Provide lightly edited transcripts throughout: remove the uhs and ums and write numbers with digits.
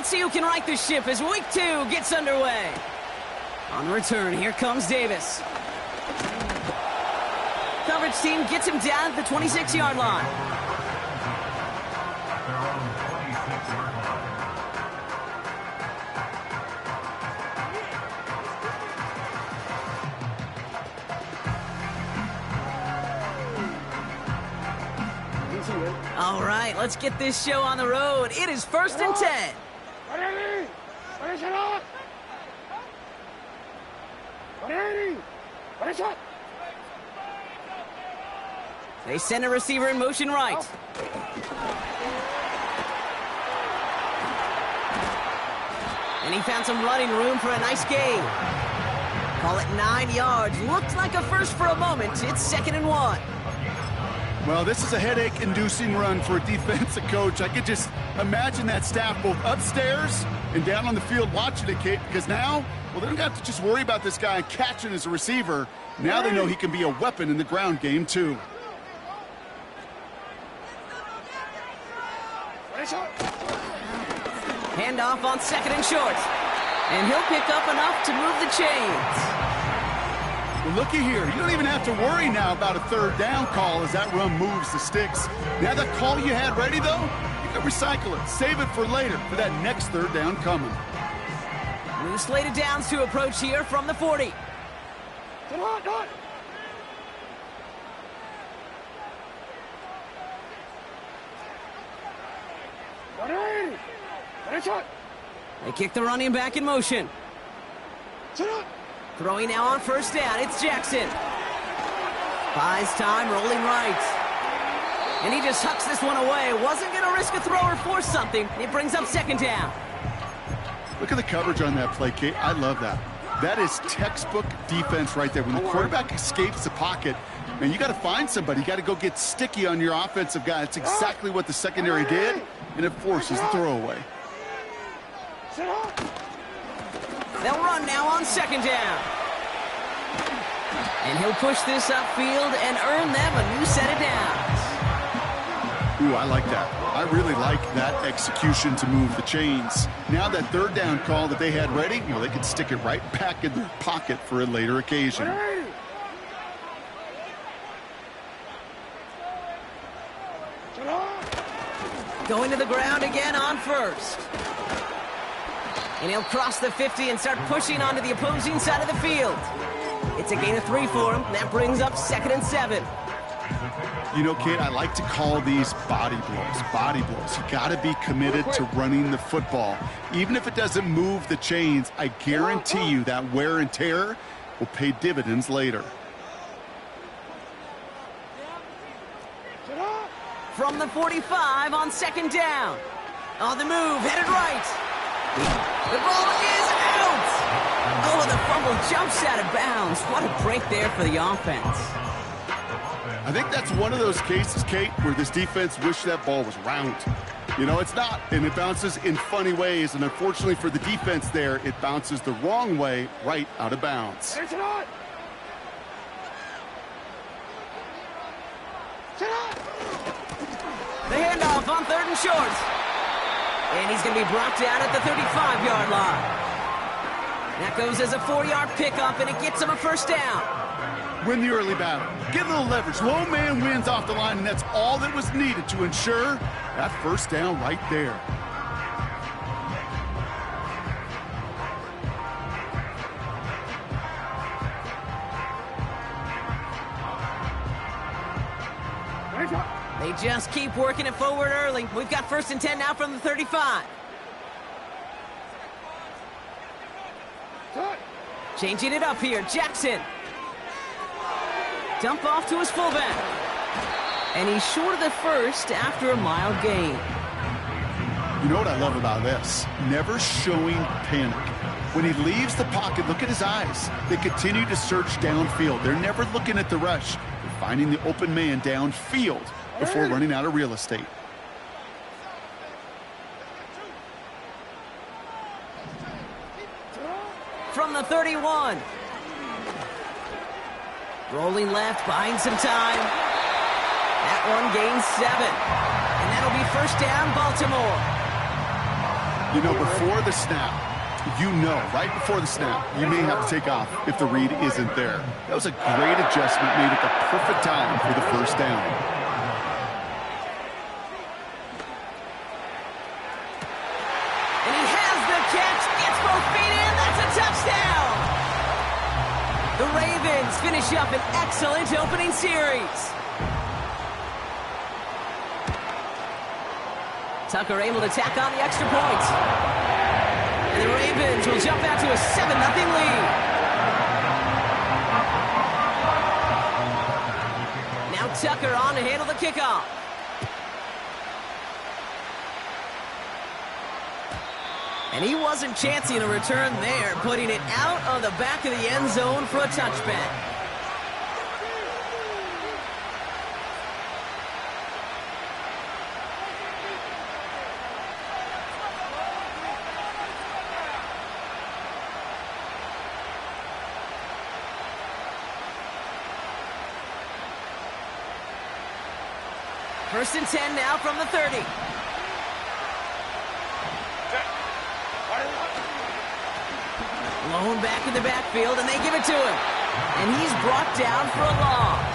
Let's see who can right the ship as week 2 gets underway. On return, here comes Davis. Coverage team gets him down at the 26-yard line. All right, let's get this show on the road. It is 1st and 10. They send a receiver in motion right. And he found some running room for a nice gain. Call it 9 yards. Looked like a first for a moment. It's 2nd and 1. Well, this is a headache-inducing run for a defensive coach. I could just imagine that staff both upstairs and down on the field watching it, Kate, because now, well, they don't have to just worry about this guy catching as a receiver. Now they know he can be a weapon in the ground game, too. Handoff on 2nd and short. And he'll pick up enough to move the chains. Well, looky here. You don't even have to worry now about a 3rd down call as that run moves the sticks. Now that call you had ready, though, you can recycle it. Save it for later for that next 3rd down coming. New slated downs to approach here from the 40. They kick the running back in motion. Throwing now on 1st down, it's Jackson. Buys time, rolling right. And he just hucks this one away. Wasn't going to risk a throw or force something. It brings up 2nd down. Look at the coverage on that play, Kate. I love that. That is textbook defense right there. When the quarterback escapes the pocket, man, you got to find somebody. You got to go get sticky on your offensive guy. That's exactly what the secondary did, and it forces the throwaway. They'll run now on 2nd down. And he'll push this upfield and earn them a new set of downs. Ooh, I like that. I really like that execution to move the chains. Now that 3rd down call that they had ready, you know, they can stick it right back in their pocket for a later occasion. Going to the ground again on 1st. And he'll cross the 50 and start pushing onto the opposing side of the field. It's a gain of 3 for him. That brings up 2nd and 7. You know, Kate, I like to call these body blows. Body blows. You got to be committed to running the football. Even if it doesn't move the chains, I guarantee you that wear and tear will pay dividends later. From the 45 on 2nd down. On the move, headed right. The ball is out! Oh, the fumble jumps out of bounds. What a break there for the offense. I think that's one of those cases, Kate, where this defense wished that ball was round. You know, it's not, and it bounces in funny ways, and unfortunately for the defense there, it bounces the wrong way right out of bounds. The handoff on 3rd and short. And he's going to be brought down at the 35-yard line. That goes as a 4-yard pickup, and it gets him a 1st down. Win the early battle. Get a little leverage. Low man wins off the line, and that's all that was needed to ensure that 1st down right there. They just keep working it forward early. We've got 1st and 10 now from the 35. Changing it up here, Jackson. Dump off to his fullback. And he's short of the 1st after a mild gain. You know what I love about this? Never showing panic. When he leaves the pocket, look at his eyes. They continue to search downfield. They're never looking at the rush. They're finding the open man downfield before running out of real estate. From the 31. Rolling left, buying some time. That one gains 7. And that'll be 1st down, Baltimore. You know, before the snap, right before the snap, you may have to take off if the read isn't there. That was a great adjustment made at the perfect time for the first down. And he has the catch, gets both feet in, that's a touchdown! The Ravens finish up an excellent opening series. Tucker able to tack on the extra point. And the Ravens will jump out to a 7-0 lead. Now Tucker on to handle the kickoff. And he wasn't chancing a return there, putting it out of the back of the end zone for a touchback. First and 10 now from the 30. Lone back in the backfield, and they give it to him. And he's brought down for a loss.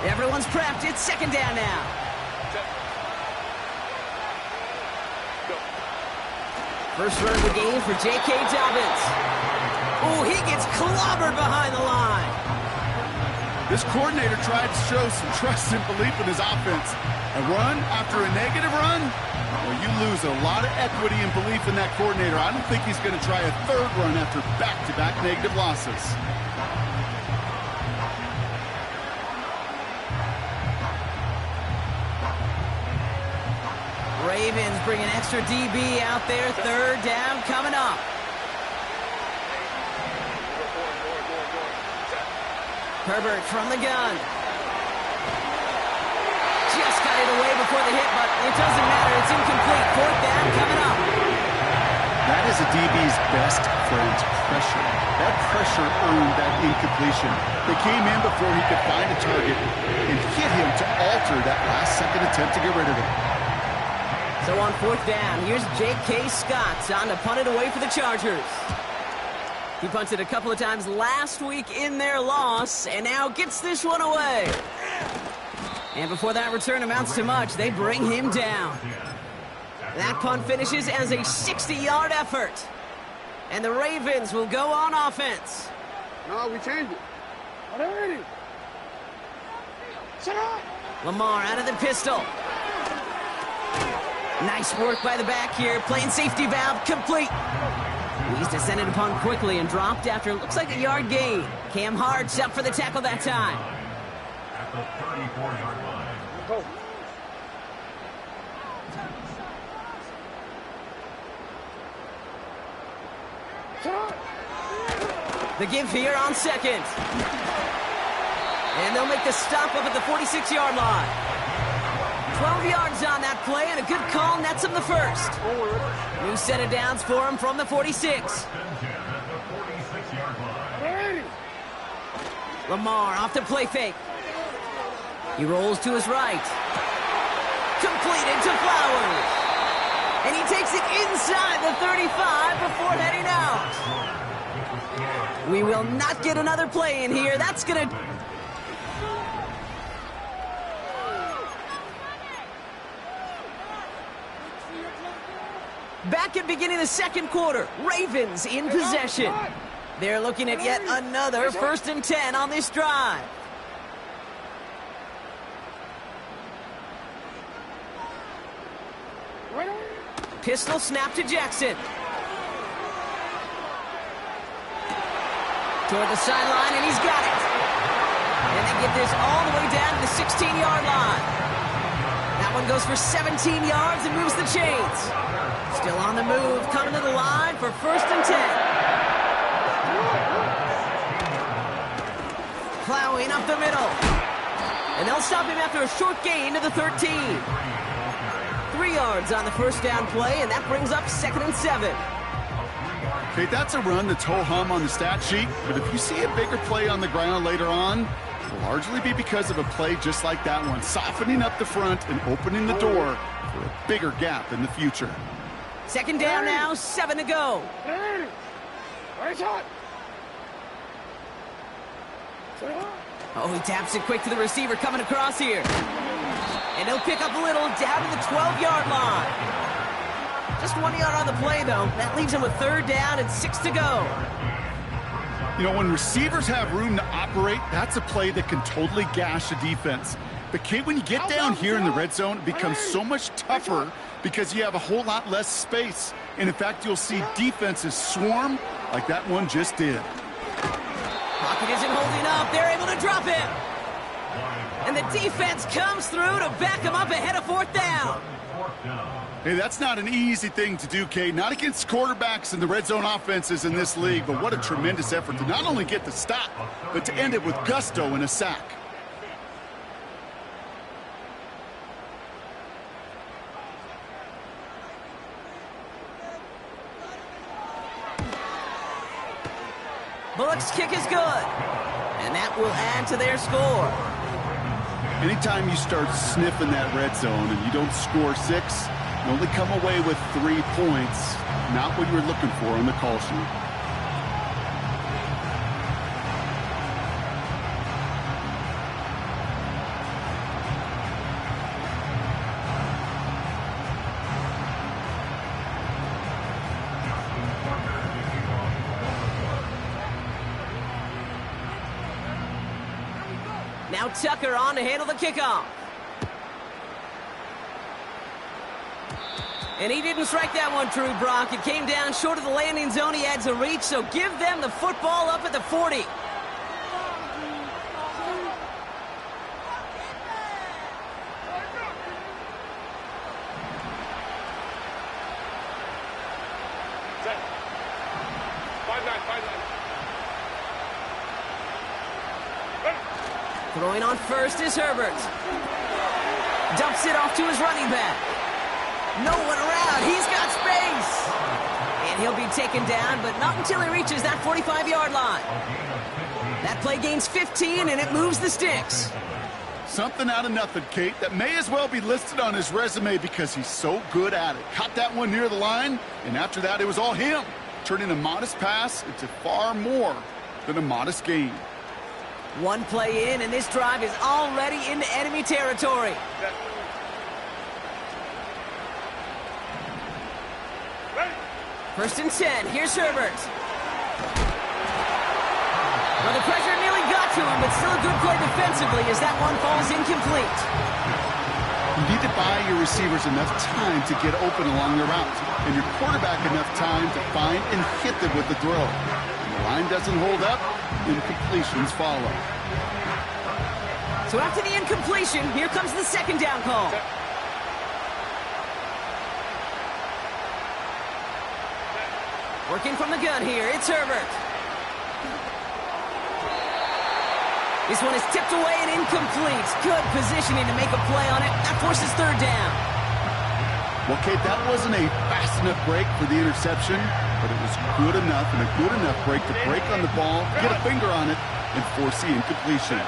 Everyone's prepped. It's second down now. First run of the game for J.K. Dobbins. Oh, he gets clobbered behind the line. This coordinator tried to show some trust and belief in his offense. A run after a negative run? Well, you lose a lot of equity and belief in that coordinator. I don't think he's going to try a third run after back-to-back negative losses. Ravens bring an extra DB out there. Third down coming up. Herbert from the gun. Just got it away before the hit, but it doesn't matter. It's incomplete. Fourth down coming up. That is a DB's best friend, pressure. That pressure earned that incompletion. They came in before he could find a target and hit him to alter that last-second attempt to get rid of it. So on fourth down, here's J.K. Scott on to punt it away for the Chargers. He punted a couple of times last week in their loss, and now gets this one away. And before that return amounts to much, they bring him down. That punt finishes as a 60-yard effort. And the Ravens will go on offense. No, we changed it. Already. Shut up. Lamar out of the pistol. Nice work by the back here. Playing safety valve complete. He's descended upon quickly and dropped after looks like a yard gain. Cam Hart's up for the tackle that time. At the 34-yard line. Go. The give here on second. And they'll make the stop up at the 46-yard line. 12 yards on that play, and a good call nets him the first. New set of downs for him from the 46. Lamar off the play fake. He rolls to his right. Completed to Flowers. And he takes it inside the 35 before heading out. We will not get another play in here. That's going to... Back at beginning of the second quarter, Ravens in possession. They're looking at yet another 1st and 10 on this drive. Pistol snap to Jackson. Toward the sideline, and he's got it. And they get this all the way down to the 16-yard line. That one goes for 17 yards and moves the chains. Still on the move, coming to the line for 1st and 10. Plowing up the middle. And they'll stop him after a short gain to the 13. 3 yards on the first down play, and that brings up 2nd and 7. Okay, that's a run that's ho-hum on the stat sheet, but if you see a bigger play on the ground later on, it'll largely be because of a play just like that one, softening up the front and opening the door for a bigger gap in the future. 2nd down now, 7 to go. Oh, he taps it quick to the receiver coming across here. And he'll pick up a little down to the 12-yard line. Just 1 yard on the play, though. That leaves him with 3rd down and 6 to go. You know, when receivers have room to operate, that's a play that can totally gash a defense. But, Kate, when you get down here in the red zone, it becomes so much tougher because you have a whole lot less space. And, in fact, you'll see defenses swarm like that one just did. Pocket isn't holding up. They're able to drop him. And the defense comes through to back him up ahead of 4th down. Hey, that's not an easy thing to do, Kate. Not against quarterbacks and the red zone offenses in this league, but what a tremendous effort to not only get the stop, but to end it with gusto and a sack. Bullock's kick is good. And that will add to their score. Anytime you start sniffing that red zone and you don't score 6, you only come away with 3 points. Not what you were looking for on the call sheet. Now Tucker on to handle the kickoff. And he didn't strike that one true, Brock. It came down short of the landing zone. He adds a reach, so give them the football up at the 40. Throwing on first is Herbert. Dumps it off to his running back. No one around. He's got space. And he'll be taken down, but not until he reaches that 45-yard line. That play gains 15, and it moves the sticks. Something out of nothing, Kate, that may as well be listed on his resume because he's so good at it. Caught that one near the line, and after that, it was all him, turning a modest pass into far more than a modest gain. One play in, and this drive is already into enemy territory. First and 10. Here's Herbert. Well, the pressure nearly got to him, but still a good play defensively as that one falls incomplete. You need to buy your receivers enough time to get open along their route, and your quarterback enough time to find and hit them with the throw. When the line doesn't hold up, incompletions follow. So after the incompletion, here comes the 2nd down call. Working from the gun here, it's Herbert. This one is tipped away and incomplete. Good positioning to make a play on it. That forces 3rd down. Well, Kate, that wasn't a fast enough break for the interception, but it was good enough and a good enough break to break on the ball, get a finger on it, and force the incompletion.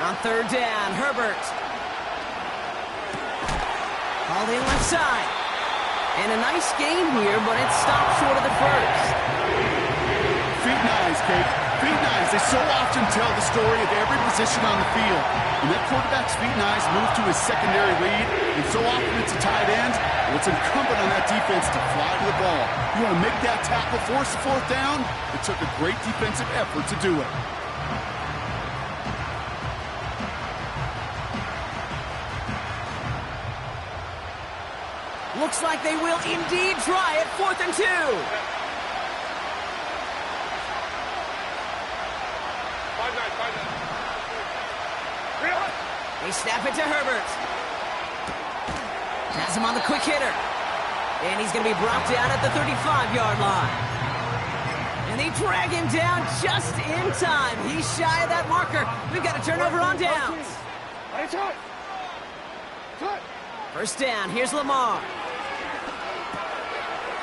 On 3rd down, Herbert. Called in left side. And a nice gain here, but it stopped short of the first. Feet and eyes, Kate. Feet and eyes. They so often tell the story of every position on the field. When that quarterback's feet and eyes move to his secondary read, and so often it's a tight end, well, it's incumbent on that defense to fly to the ball. You want to make that tackle, force the 4th down? It took a great defensive effort to do it. Looks like they will indeed try it. 4th and 2. They snap it to Herbert. Has him on the quick hitter. And he's going to be brought down at the 35-yard line. And they drag him down just in time. He's shy of that marker. We've got a turnover on downs. First down, here's Lamar.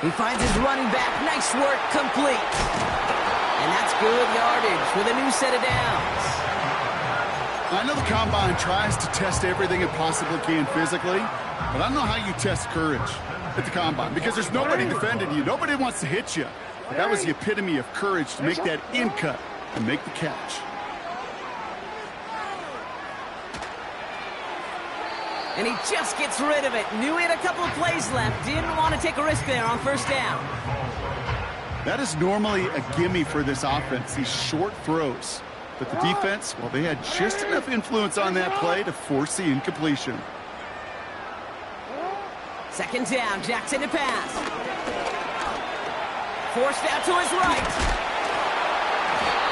He finds his running back. Nice work, complete. And that's good yardage with a new set of downs. I know the Combine tries to test everything it possibly can physically, but I don't know how you test courage at the Combine because there's nobody defending you. Nobody wants to hit you. But that was the epitome of courage to make that in cut and make the catch. And he just gets rid of it. Knew he had a couple of plays left. Didn't want to take a risk there on first down. That is normally a gimme for this offense, these short throws. But the defense, well, they had just enough influence on that play to force the incompletion. Second down, Jackson to pass. Forced out to his right.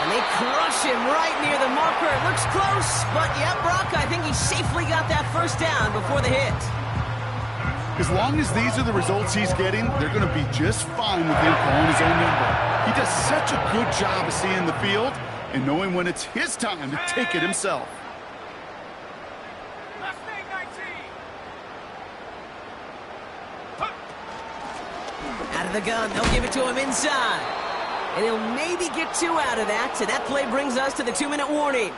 And they crush him right near the marker. It looks close, but yeah, Brock, I think he safely got that first down before the hit. As long as these are the results he's getting, they're going to be just fine with him calling his own number. He does such a good job of seeing the field and knowing when it's his time to take it himself. Out of the gun, they'll give it to him inside. And he'll maybe get 2 out of that, so that play brings us to the 2-minute warning.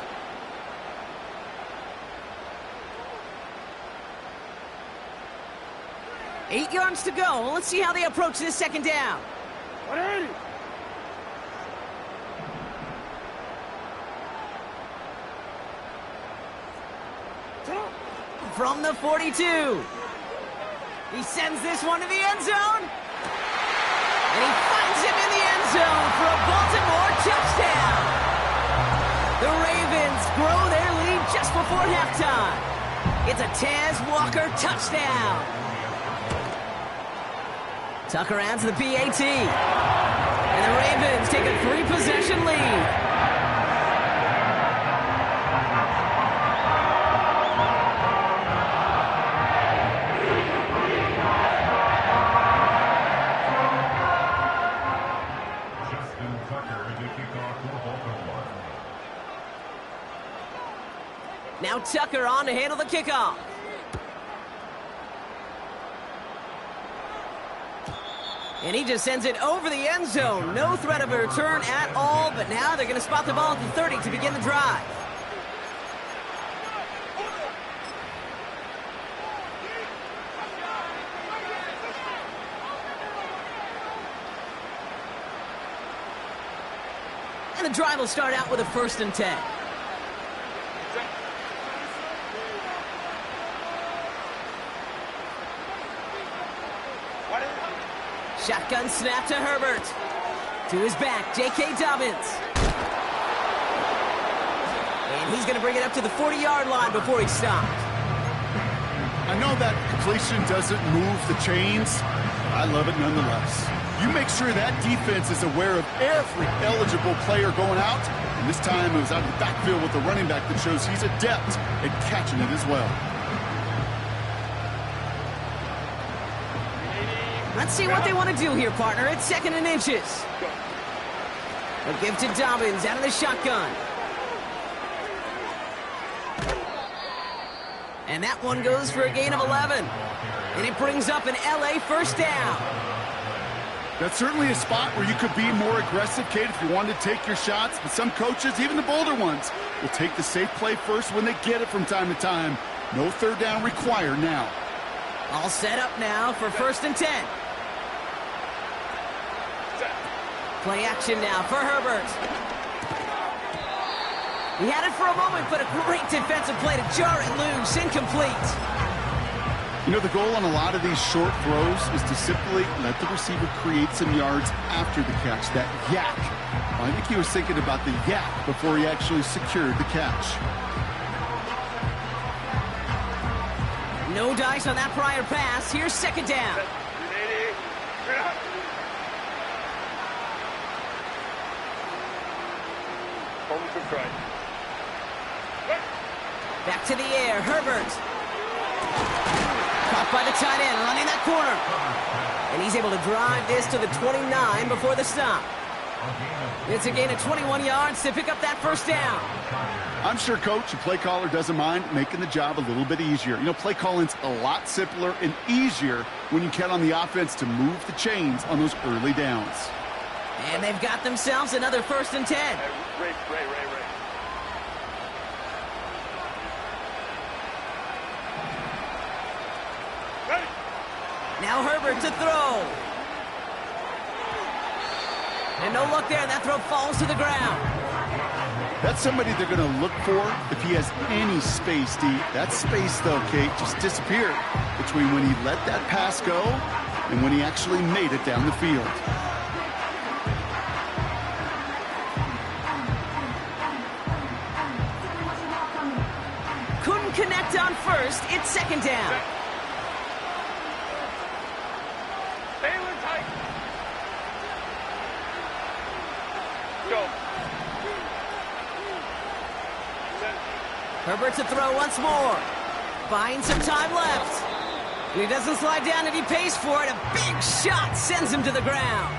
Eight yards to go. Let's see how they approach this second down. 180. From the 42. He sends this one to the end zone. And he finds him in the end zone for a Baltimore touchdown. The Ravens grow their lead just before halftime. It's a Taz Walker touchdown. Tucker adds the PAT. And the Ravens take a 3-possession lead. Now Tucker on to handle the kickoff. And he just sends it over the end zone. No threat of a return at all, but now they're going to spot the ball at the 30 to begin the drive. And the drive will start out with a 1st and 10. Shotgun snap to Herbert. To his back, J.K. Dobbins. And he's going to bring it up to the 40-yard line before he's stopped. I know that completion doesn't move the chains. I love it nonetheless. You make sure that defense is aware of every eligible player going out. And this time it was out of the backfield with the running back that shows he's adept at catching it as well. Let's see what they want to do here, partner. It's 2nd and inches. A give to Dobbins out of the shotgun. And that one goes for a gain of 11. And it brings up an LA first down. That's certainly a spot where you could be more aggressive, Kate, if you wanted to take your shots. But some coaches, even the bolder ones, will take the safe play first when they get it from time to time. No 3rd down required now. All set up now for 1st and 10. Play action now for Herbert. He had it for a moment, but a great defensive play to jar it loose. Incomplete. You know, the goal on a lot of these short throws is to simply let the receiver create some yards after the catch, that yak. Well, I think he was thinking about the yak before he actually secured the catch. No dice on that prior pass. Here's 2nd down. Back to the air, Herbert. Caught by the tight end, running that corner. And he's able to drive this to the 29 before the stop. It's a gain of 21 yards to pick up that first down. I'm sure, Coach, the play caller doesn't mind making the job a little bit easier. You know, play calling's a lot simpler and easier when you count on the offense to move the chains on those early downs. And they've got themselves another 1st and 10. Ray. Ready. Now Herbert to throw. And no luck there, and that throw falls to the ground. That's somebody they're going to look for if he has any space deep. That space, though, Kate, just disappeared between when he let that pass go and when he actually made it down the field. Couldn't connect on first. It's 2nd down. Taylor tight. Go. Herbert to throw once more. Buying some time left. And he doesn't slide down, and he pays for it. A big shot sends him to the ground.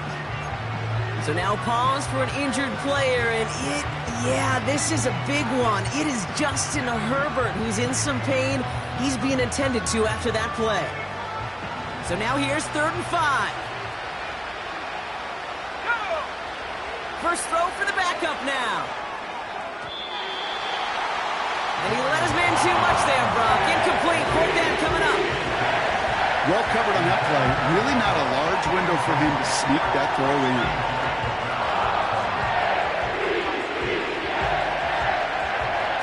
So now pause for an injured player, and this is a big one. It is Justin Herbert who's in some pain. He's being attended to after that play. So now here's 3rd and 5. First throw for the backup now. And he let his man too much there, Brock. Incomplete. 4th down coming up. Well covered on that play. Really not a large window for him to sneak that throw in.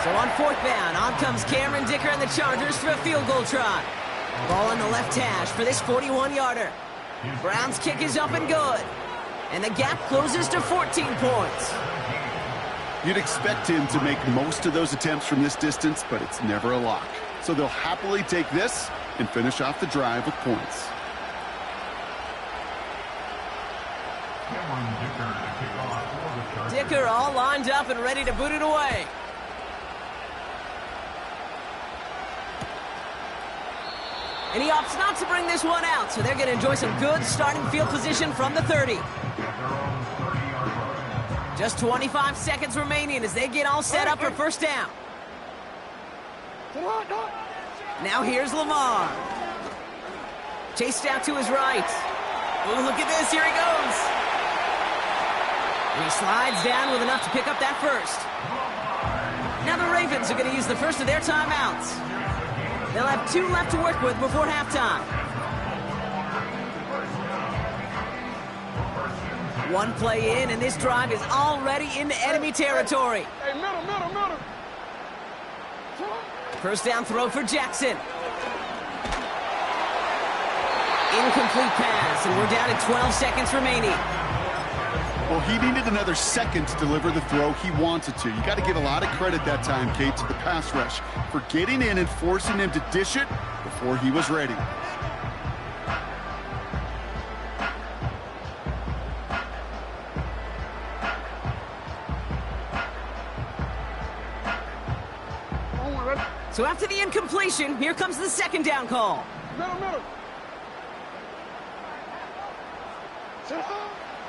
So on 4th down, on comes Cameron Dicker and the Chargers for a field goal try. Ball on the left hash for this 41-yarder. Brown's kick is up and good. And the gap closes to 14 points. You'd expect him to make most of those attempts from this distance, but it's never a lock. So they'll happily take this and finish off the drive with points. Dicker all lined up and ready to boot it away. And he opts not to bring this one out, so they're going to enjoy some good starting field position from the 30. Just 25 seconds remaining as they get all set up for 1st down. Now here's Lamar. Chased out to his right. Oh, look at this. Here he goes. And he slides down with enough to pick up that first. Now the Ravens are going to use the first of their timeouts. They'll have 2 left to work with before halftime. One play in, and this drive is already into enemy territory. Hey, middle. 1st down throw for Jackson. Incomplete pass, and we're down to 12 seconds remaining. Well, he needed another second to deliver the throw he wanted to. You got to give a lot of credit that time, Kate, to the pass rush for getting in and forcing him to dish it before he was ready. So after the incompletion, here comes the 2nd down call. Middle.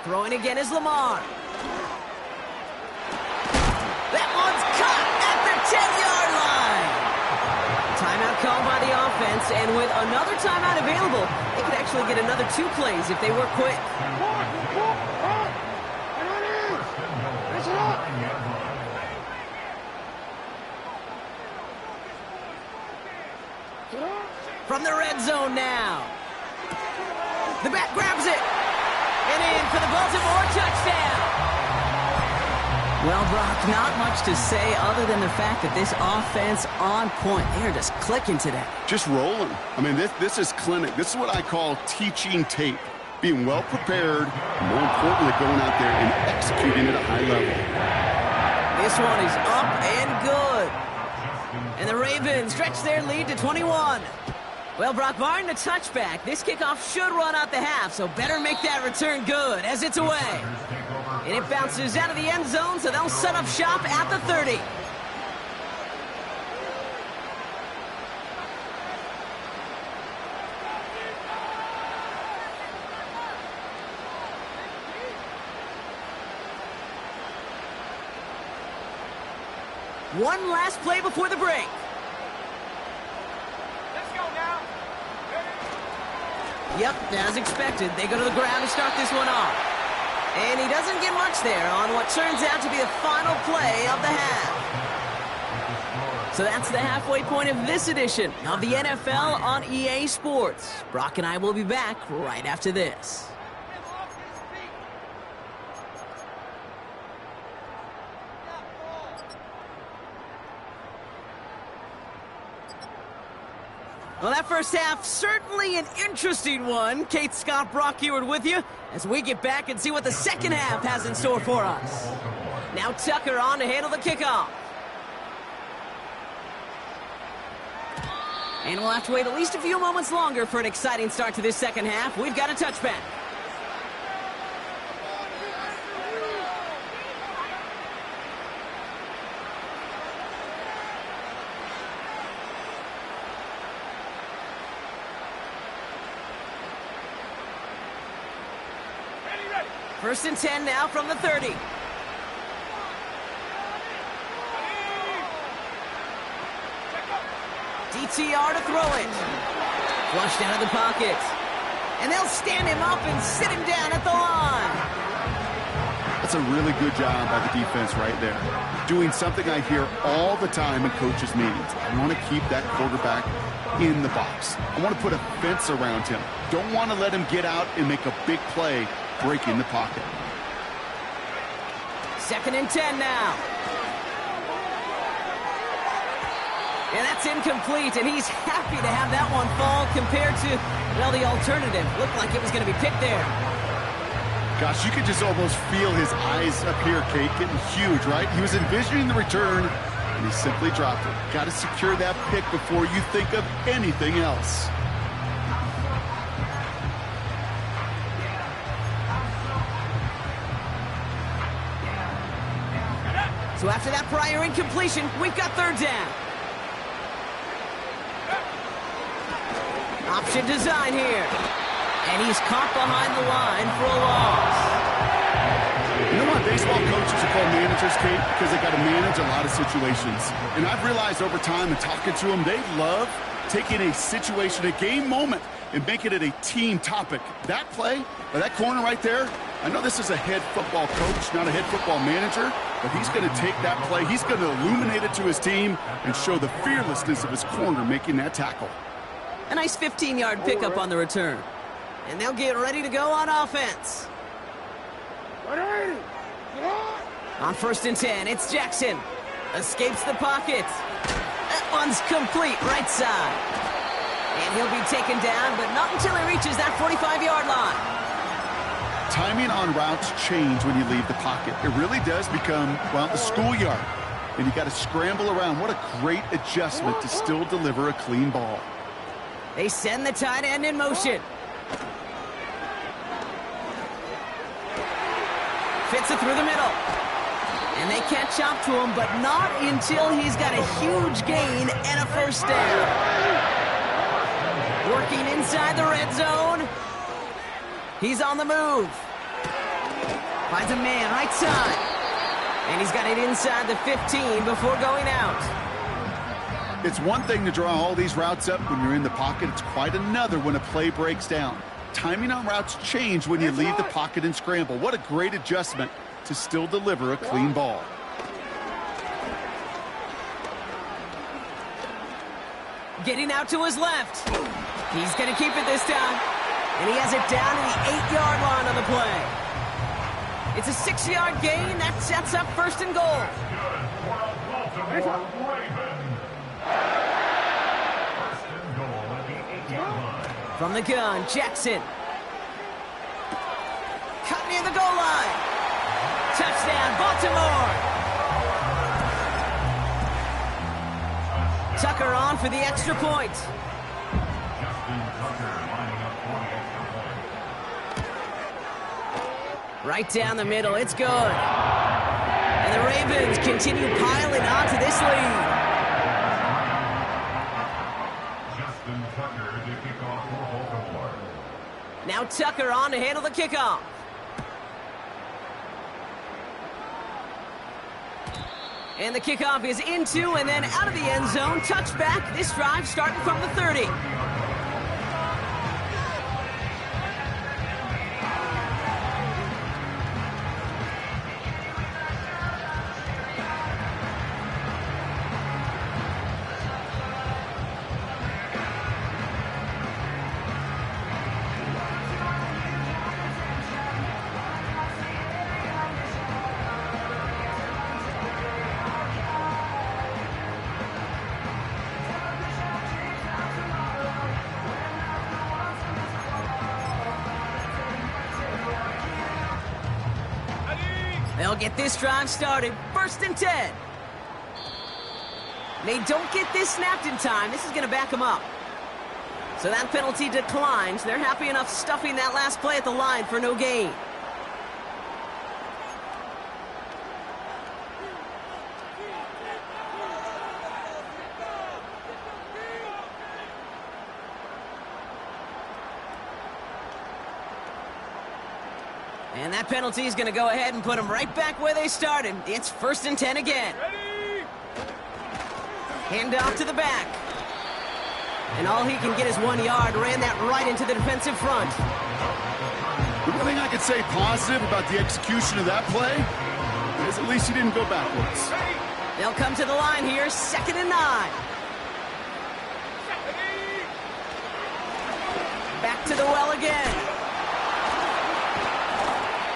Throwing again is Lamar. That one's caught at the 10-yard line. Timeout called by the offense, and with another timeout available, they could actually get another 2 plays if they work quick. From the red zone now. The back grabs it. And in for the Baltimore touchdown. Well, Brock, not much to say other than the fact that this offense on point. They're just clicking today. Just rolling. I mean, this is clinic. This is what I call teaching tape. Being well prepared, and more importantly, going out there and executing at a high level. This one is up and good. And the Ravens stretch their lead to 21. Well, Brock, barring the touchback, this kickoff should run out the half, so better make that return good as it's away. And it bounces out of the end zone, so they'll set up shop at the 30. One last play before the break. Let's go now. Yep, as expected, they go to the ground to start this one off. And he doesn't get much there on what turns out to be the final play of the half. So that's the halfway point of this edition of the NFL on EA Sports. Brock and I will be back right after this. Well, that first half, certainly an interesting one. Kate, Scott, Brock Ewart with you as we get back and see what the second half has in store for us. Now Tucker on to handle the kickoff. And we'll have to wait at least a few moments longer for an exciting start to this second half. We've got a touchback. First and 10 now from the 30. DTR to throw it. Flushed out of the pocket. And they'll stand him up and sit him down at the line. That's a really good job by the defense right there. Doing something I hear all the time in coaches' meetings. I want to keep that quarterback in the box. I want to put a fence around him. Don't want to let him get out and make a big play breaking the pocket. Second and 10 now. And that's incomplete, and he's happy to have that one fall compared to, well, the alternative. Looked like it was going to be picked there. Gosh, you could just almost feel his eyes up here, Kate, getting huge, right? He was envisioning the return, and he simply dropped it. Got to secure that pick before you think of anything else. So after that prior incompletion, we've got third down. Option design here. And he's caught behind the line for a loss. You know why baseball coaches are called managers, Kate? Because they got to manage a lot of situations. And I've realized over time in talking to them, they love taking a situation, a game moment, and making it a team topic. That play, or that corner right there, I know this is a head football coach, not a head football manager, but he's going to take that play, he's going to illuminate it to his team and show the fearlessness of his corner making that tackle. A nice 15-yard pickup on the return. And they'll get ready to go on offense. On first and 10, it's Jackson. Escapes the pocket. That one's complete, right side. And he'll be taken down, but not until he reaches that 45-yard line. Timing on routes change when you leave the pocket. It really does become, well, the schoolyard. And you got to scramble around. What a great adjustment to still deliver a clean ball. They send the tight end in motion. Fits it through the middle. And they catch up to him, but not until he's got a huge gain and a first down. Working inside the red zone. He's on the move. Finds a man right side. And he's got it inside the 15 before going out. It's one thing to draw all these routes up when you're in the pocket. It's quite another when a play breaks down. Timing on routes change when you leave the pocket and scramble. What a great adjustment to still deliver a clean ball. Getting out to his left. He's going to keep it this time. And he has it down to the 8-yard line on the play. It's a 6-yard gain. That sets up first and goal. From the gun, Jackson. Cut near the goal line. Touchdown, Baltimore. Tucker on for the extra point. Right down the middle, it's good. And the Ravens continue piling on to this lead. Now Tucker on to handle the kickoff. And the kickoff is into and then out of the end zone. Touchback. This drive starting from the 30. They'll get this drive started. 1st and 10. They don't get this snapped in time. This is going to back them up. So that penalty declines. They're happy enough stuffing that last play at the line for no gain. And that penalty is going to go ahead and put them right back where they started. It's 1st and 10 again. Ready? Hand off to the back. And all he can get is 1 yard. Ran that right into the defensive front. The one thing I could say positive about the execution of that play is at least he didn't go backwards. They'll come to the line here. 2nd and 9. Back to the well again.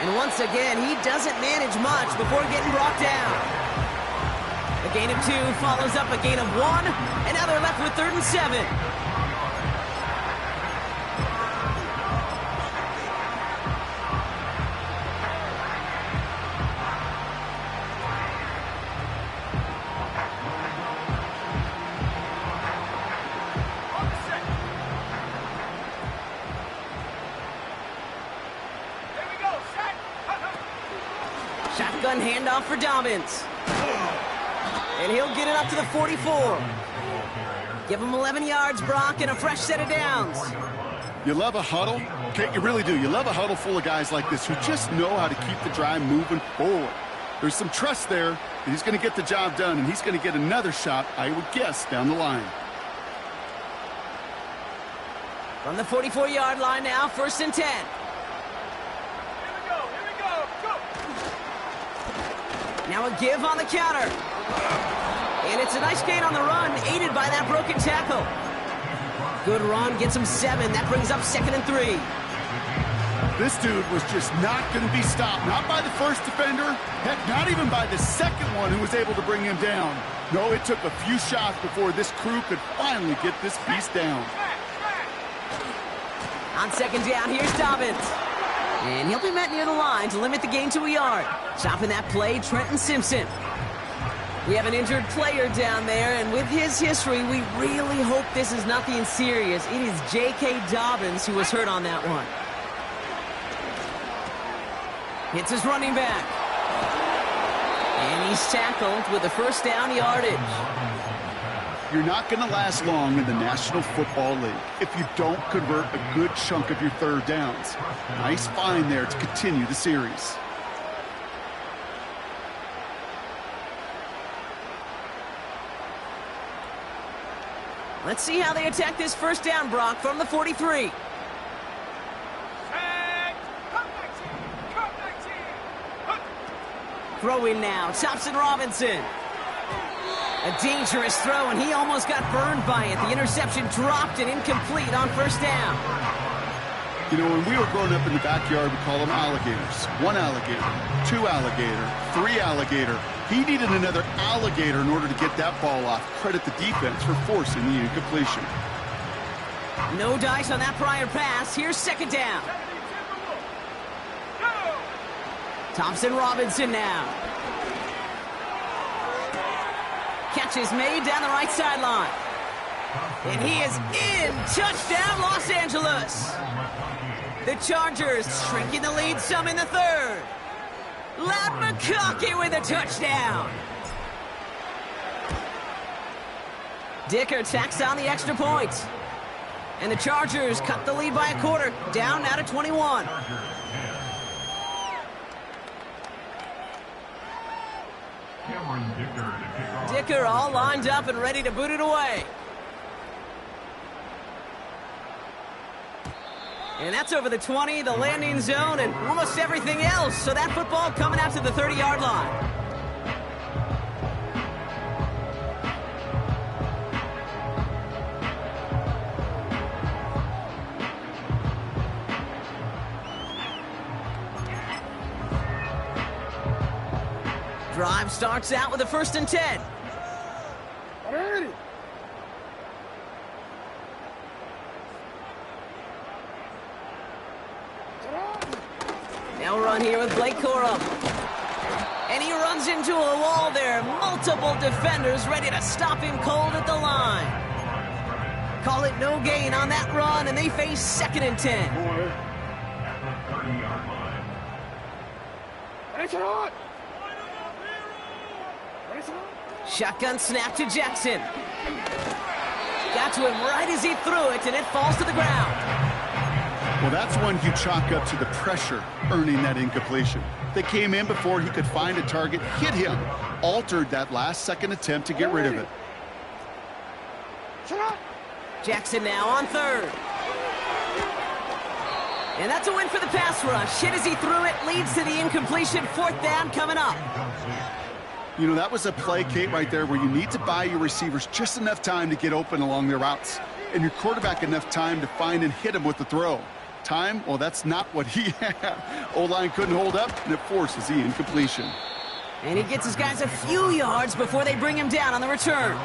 And once again, he doesn't manage much before getting brought down. A gain of 2 follows up a gain of 1, and now they're left with 3rd and 7. Shotgun handoff for Dobbins. And he'll get it up to the 44. Give him 11 yards, Brock, and a fresh set of downs. You love a huddle? Okay, you really do. You love a huddle full of guys like this who just know how to keep the drive moving forward. There's some trust there that he's going to get the job done, and he's going to get another shot, I would guess, down the line. From the 44-yard line now, 1st and 10. Now a give on the counter. And it's a nice gain on the run, aided by that broken tackle. Good run, gets him 7. That brings up 2nd and 3. This dude was just not going to be stopped. Not by the first defender. Heck, not even by the second one who was able to bring him down. No, it took a few shots before this crew could finally get this beast down. On 2nd down, here's Dobbins. And he'll be met near the line to limit the gain to a yard. Stopping that play, Trenton Simpson. We have an injured player down there, and with his history, we really hope this is nothing serious. It is J.K. Dobbins who was hurt on that one. Hits his running back. And he's tackled with a 1st down yardage. You're not going to last long in the National Football League if you don't convert a good chunk of your 3rd downs. Nice find there to continue the series. Let's see how they attack this 1st down, Brock, from the 43. Throwing now, Thompson Robinson. A dangerous throw, and he almost got burned by it. The interception dropped and incomplete on 1st down. You know, when we were growing up in the backyard, we call them alligators. 1 alligator, 2 alligator, 3 alligator. He needed another alligator in order to get that ball off. Credit the defense for forcing the incompletion. No dice on that prior pass. Here's 2nd down. Thompson Robinson now. Catch is made down the right sideline. And he is in. Touchdown, Los Angeles. The Chargers shrinking the lead some in the 3rd. Ladd McConkey with a touchdown. Dicker tacks on the extra point. And the Chargers cut the lead by a quarter. Down now to 21. Dicker all lined up and ready to boot it away. And that's over the 20, the landing zone, and almost everything else. So that football coming out to the 30-yard line. Drive starts out with a 1st and 10. Now run here with Blake Corum. And he runs into a wall there. Multiple defenders ready to stop him cold at the line. Call it no gain on that run, and they face 2nd and 10. Shotgun snap to Jackson. Got to him right as he threw it, and it falls to the ground. Well, that's one you chalk up to the pressure earning that incompletion. They came in before he could find a target, hit him, altered that last-second attempt to get rid of it. Jackson now on 3rd. And that's a win for the pass rush. Hit as he threw it, leads to the incompletion. 4th down coming up. You know, that was a play, Kate, right there where you need to buy your receivers just enough time to get open along their routes, and your quarterback enough time to find and hit him with the throw. Time, well, that's not what he had. O-line couldn't hold up, and it forces the incompletion. And he gets his guys a few yards before they bring him down on the return.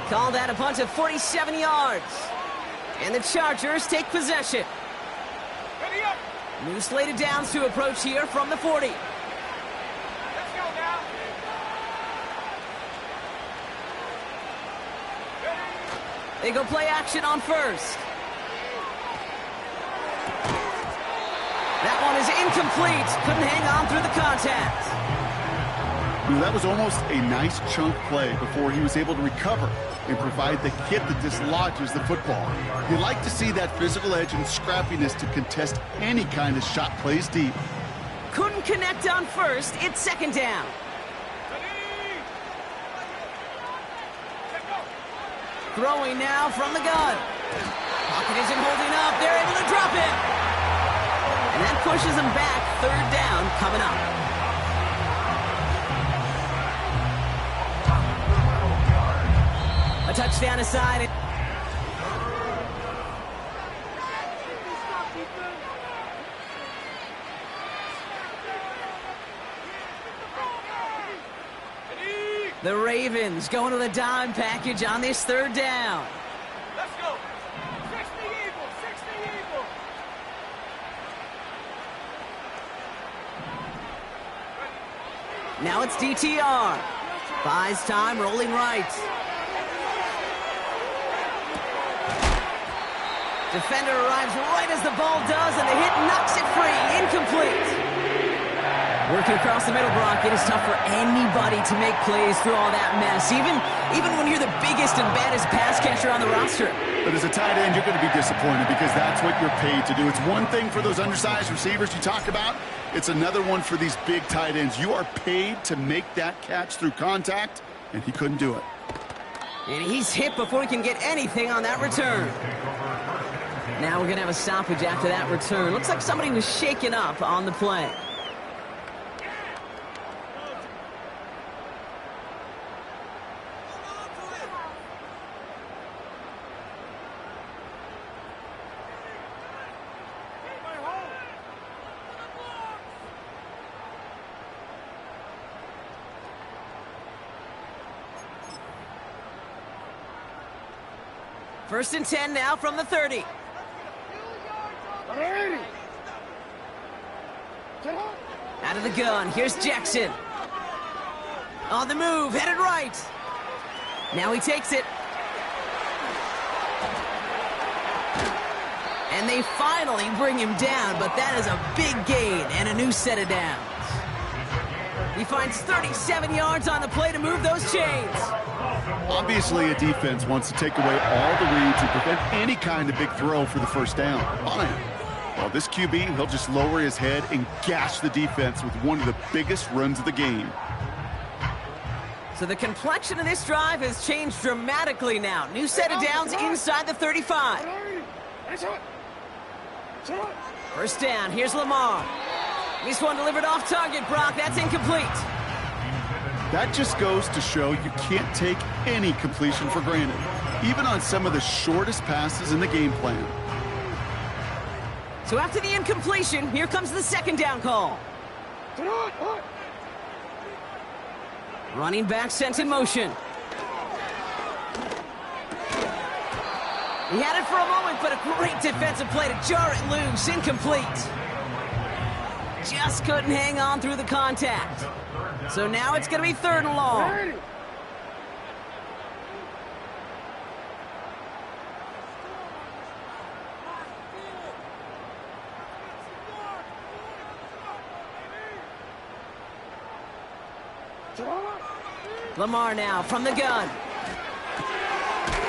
Called that a punt of 47 yards. And the Chargers take possession. New slated downs to approach here from the 40. Let's go now. They go play action on 1st. That one is incomplete. Couldn't hang on through the contact. That was almost a nice chunk play before he was able to recover and provide the hit that dislodges the football. You like to see that physical edge and scrappiness to contest any kind of shot plays deep. Couldn't connect on 1st. It's 2nd down. Throwing now from the gun. Pocket isn't holding up. They're able to drop it. And that pushes them back. 3rd down coming up. A touchdown aside. The Ravens going to the dime package on this 3rd down. Let's go. 60 Eagles, 60 Eagles. Now it's DTR. Buys time, rolling right. Defender arrives right as the ball does, and the hit knocks it free. Incomplete. Working across the middle, Brock, it is tough for anybody to make plays through all that mess, even when you're the biggest and baddest pass catcher on the roster. But as a tight end, you're going to be disappointed because that's what you're paid to do. It's one thing for those undersized receivers you talk about. It's another one for these big tight ends. You are paid to make that catch through contact, and he couldn't do it. And he's hit before he can get anything on that return. Now we're going to have a stoppage after that return. Looks like somebody was shaken up on the play. First and 10 now from the 30. Out of the gun, here's Jackson. On the move, headed right. Now he takes it. And they finally bring him down, but that is a big gain and a new set of downs. He finds 37 yards on the play to move those chains. Obviously, a defense wants to take away all the reads and prevent any kind of big throw for the first down. Fine. Well, this QB, he'll just lower his head and gash the defense with one of the biggest runs of the game. So the complexion of this drive has changed dramatically now. New set of downs inside the 35. First down, here's Lamar. This one delivered off target, Brock. That's incomplete. That just goes to show you can't take any completion for granted, even on some of the shortest passes in the game plan. So after the incompletion, here comes the second down call. Running back sent in motion. He had it for a moment, but a great defensive play to jar it loose. Incomplete. Just couldn't hang on through the contact. So now it's going to be 3rd and long. Lamar now from the gun.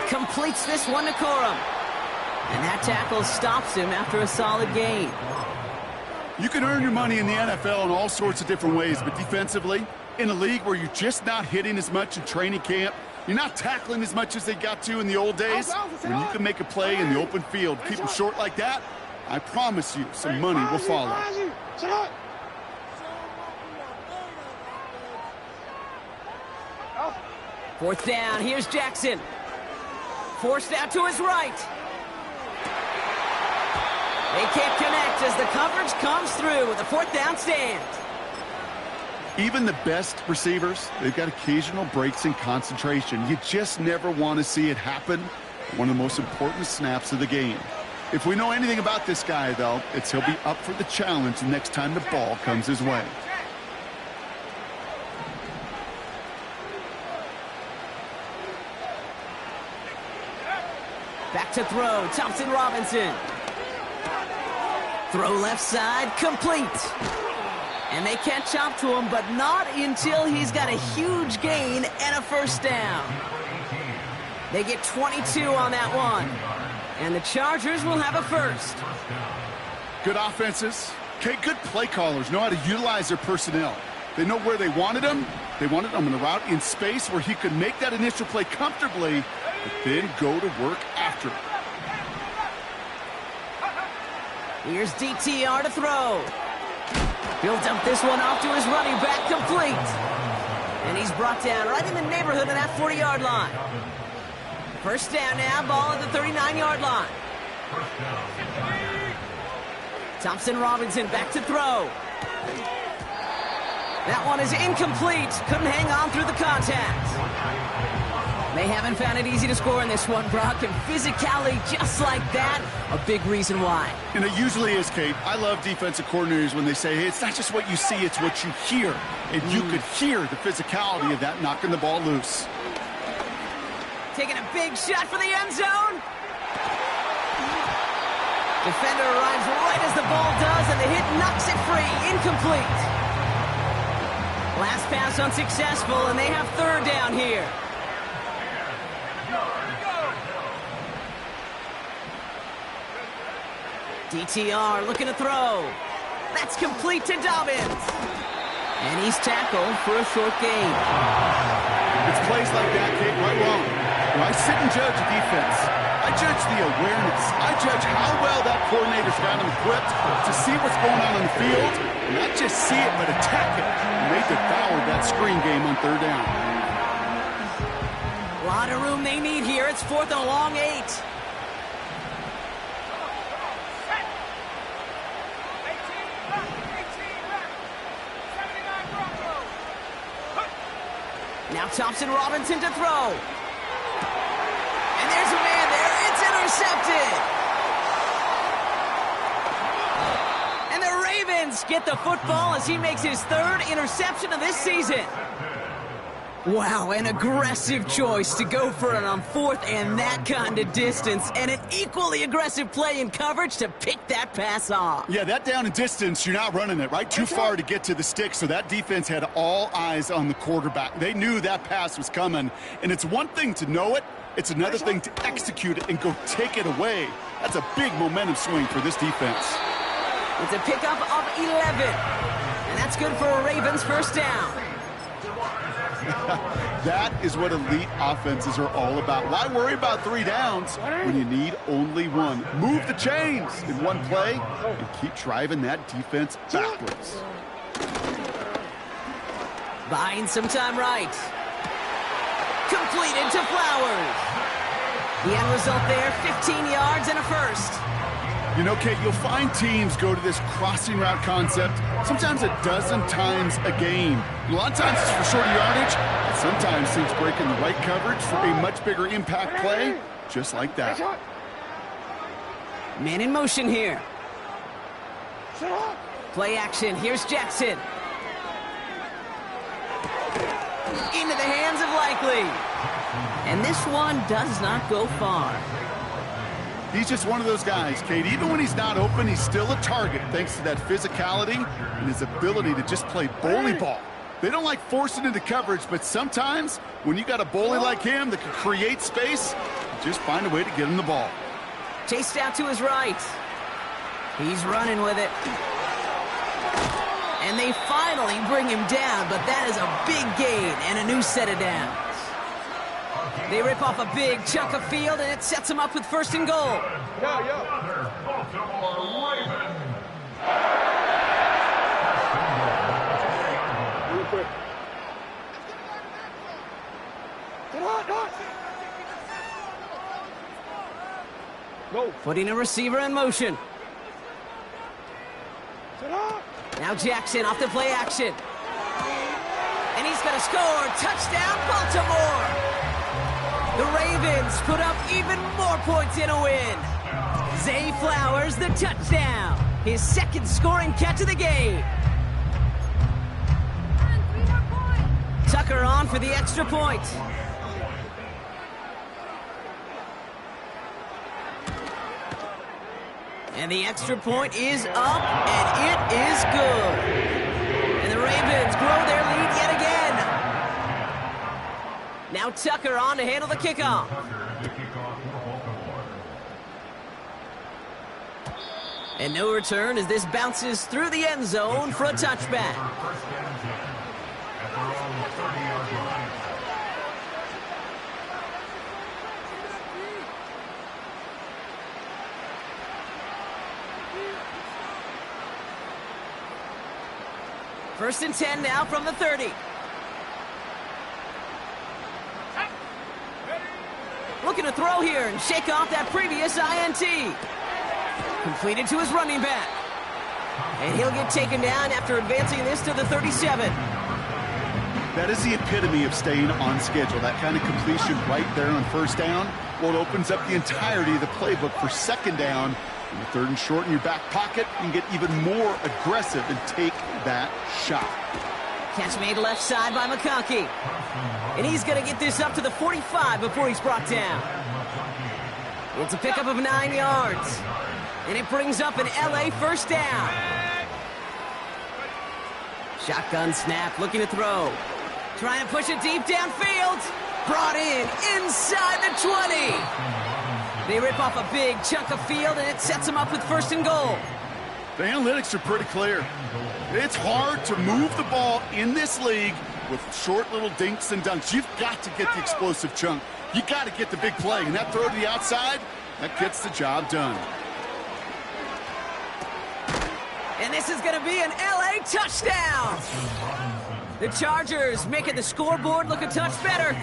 Completes this one to Corum. And that tackle stops him after a solid gain. You can earn your money in the NFL in all sorts of different ways, but defensively, in a league where you're just not hitting as much in training camp, you're not tackling as much as they got to in the old days, when you can make a play in the open field, keep them short like that, I promise you some money will follow. Fourth down, here's Jackson. Forced out to his right. They can't connect as the coverage comes through with a 4th down stand. Even the best receivers, they've got occasional breaks in concentration. You just never want to see it happen. One of the most important snaps of the game. If we know anything about this guy, though, it's he'll be up for the challenge the next time the ball comes his way. Back to throw, Thompson Robinson. Throw left side, complete. And they catch up to him, but not until he's got a huge gain and a 1st down. They get 22 on that one. And the Chargers will have a 1st. Good offenses. Okay, good play callers know how to utilize their personnel. They know where they wanted him. They wanted him in a route in space where he could make that initial play comfortably, but then go to work after it. Here's DTR to throw. He'll dump this one off to his running back, complete. And he's brought down right in the neighborhood of that 40-yard line. First down now, ball at the 39-yard line. Thompson Robinson back to throw. That one is incomplete. Couldn't hang on through the contact. They haven't found it easy to score in this one, Brock, and physicality just like that, a big reason why. And it usually is, Kate. I love defensive coordinators when they say, hey, it's not just what you see, it's what you hear. And you could hear the physicality of that knocking the ball loose. Taking a big shot for the end zone. Defender arrives right as the ball does, and the hit knocks it free. Incomplete. Last pass unsuccessful, and they have 3rd down here. DTR looking to throw. That's complete to Dobbins. And he's tackled for a short gain. It's plays like that, Kate, right wrong. When I sit and judge a defense, I judge the awareness. I judge how well that coordinator's got them equipped to see what's going on in the field, and not just see it, but attack it. And they devoured that screen game on 3rd down. A lot of room they need here. It's 4th and a long 8. Now Thompson Robinson to throw. And there's a man there. It's intercepted. And the Ravens get the football as he makes his 3rd interception of this season. Wow, an aggressive choice to go for it on 4th and that kind of distance, and an equally aggressive play in coverage to pick that pass off. Yeah, that down and distance, you're not running it, right? Too far to get to the stick, so that defense had all eyes on the quarterback. They knew that pass was coming, and it's one thing to know it, it's another thing to execute it and go take it away. That's a big momentum swing for this defense. It's a pickup of 11, and that's good for a Ravens 1st down. That is what elite offenses are all about. Why worry about 3 downs when you need only 1? Move the chains in 1 play and keep driving that defense backwards. Buying some time right. Completed to Flowers. The end result there, 15 yards and a first. You know, Kate, you'll find teams go to this crossing route concept sometimes a dozen times a game. A lot of times it's for shorter yardage, and sometimes teams break in the right coverage for a much bigger impact play, just like that. Man in motion here. Play action. Here's Jackson. Into the hands of Likely. And this one does not go far. He's just one of those guys, Kate. Even when he's not open, he's still a target thanks to that physicality and his ability to just play bully ball. They don't like forcing into coverage, but sometimes when you got a bully like him that can create space, you just find a way to get him the ball. Chased out to his right. He's running with it. And they finally bring him down, but that is a big gain and a new set of downs. They rip off a big chunk of field, and it sets them up with 1st and goal. Another Baltimore Ravens. Real quick. Go. Putting a receiver in motion. Now Jackson off the play action. And he's going to score. Touchdown, Baltimore. The Ravens put up even more points in a win. Zay Flowers, the touchdown. His 2nd scoring catch of the game. Tucker on for the extra point. And the extra point is up, and it is good. And the Ravens grow their lead yet again. Now Tucker on to handle the kickoff. And no return as this bounces through the end zone for a touchback. First and 10 now from the 30. Looking to throw here and shake off that previous INT. Completed to his running back. And he'll get taken down after advancing this to the 37. That is the epitome of staying on schedule. That kind of completion right there on 1st down. Well, it opens up the entirety of the playbook for 2nd down. In the 3rd and short in your back pocket, you can get even more aggressive and take that shot. Catch made left side by McConkey. And he's going to get this up to the 45 before he's brought down. It's a pickup of 9 yards. And it brings up an LA 1st down. Shotgun snap, looking to throw. Trying to push it deep downfield. Brought in inside the 20. They rip off a big chunk of field, and it sets them up with 1st and goal. The analytics are pretty clear. It's hard to move the ball in this league with short little dinks and dunks. You've got to get the explosive chunk. You got to get the big play. And that throw to the outside, that gets the job done. And this is going to be an LA touchdown. The Chargers making the scoreboard look a touch better.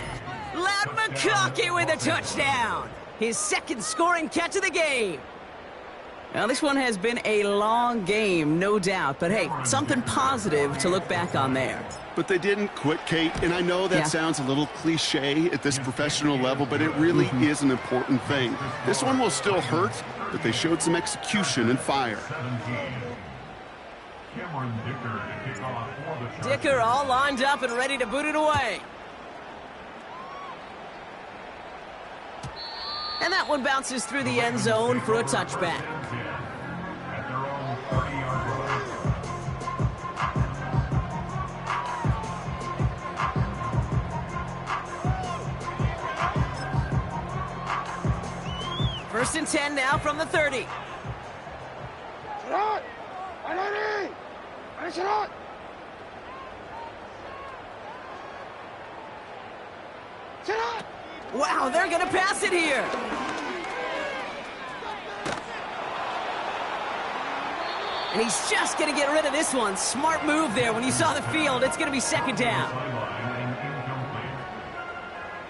Loud McConkey with a touchdown. His 2nd scoring catch of the game. Now, this one has been a long game, no doubt. But, hey, something positive to look back on there. But they didn't quit, Kate. And I know that sounds a little cliche at this professional level, but it really is an important thing. This one will still hurt, but they showed some execution and fire. Dicker all lined up and ready to boot it away. And that one bounces through the end zone for a touchback. First and 10 now from the 30. Wow, they're going to pass it here. And he's just going to get rid of this one. Smart move there. When you saw the field, it's going to be second down.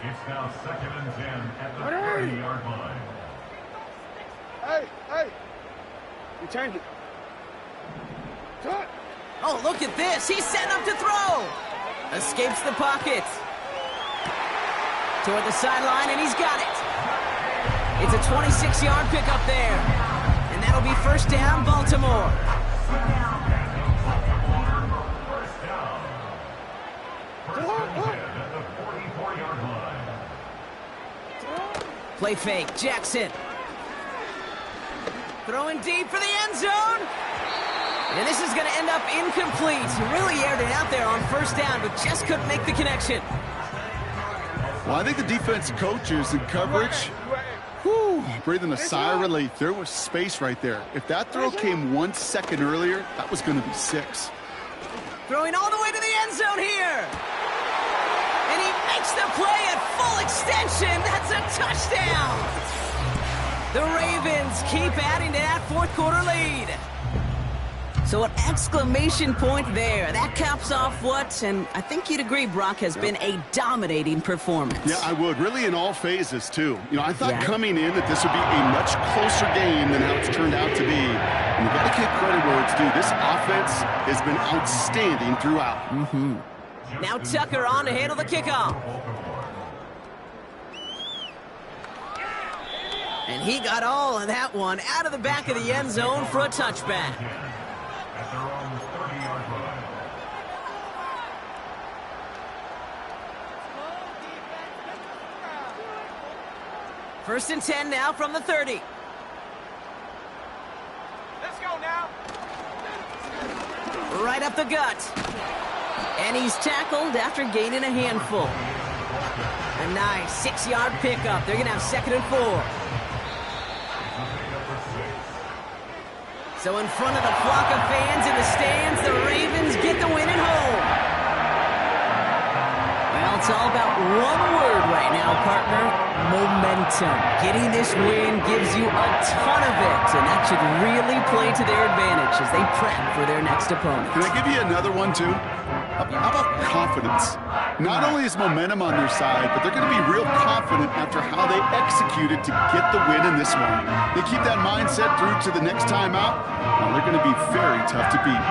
It's now 2nd and 10 at the 30-yard line. Hey! You change it. Oh, look at this. He's setting up to throw. Escapes the pocket. Toward the sideline, and he's got it. It's a 26-yard pickup there. And that'll be first down, Baltimore. First down. First and 10 at the 44-yard line. Play fake, Jackson. Throwing deep for the end zone. And this is going to end up incomplete. He really aired it out there on first down, but just couldn't make the connection. Well, I think the defense coaches in coverage, breathing a sigh of relief. There was space right there. If that throw came 1 second earlier, that was going to be 6. Throwing all the way to the end zone here. And he makes the play at full extension. That's a touchdown. The Ravens keep adding to that fourth quarter lead. So an exclamation point there. That caps off what, and I think you'd agree, Brock, has been a dominating performance. Yeah, I would. Really in all phases, too. You know, I thought coming in that this would be a much closer game than how it's turned out to be. And you got to give credit where it's due. This offense has been outstanding throughout. Now Tucker on to handle the kickoff. And he got all of that one out of the back of the end zone for a touchback. At their own 30-yard line. First and 10 now from the 30. Let's go now. Right up the gut. And he's tackled after gaining a handful. A nice 6-yard pickup. They're going to have 2nd and 4. So in front of the flock of fans in the stands, the Ravens get the win at home. Well, it's all about one word right now, partner. Momentum. Getting this win gives you a ton of it, and that should really play to their advantage as they prep for their next opponent. Can I give you another one, too? How about confidence? Not only is momentum on their side, but they're going to be real confident after how they executed to get the win in this one. They keep that mindset through to the next time out. Well, they're going to be very tough to beat.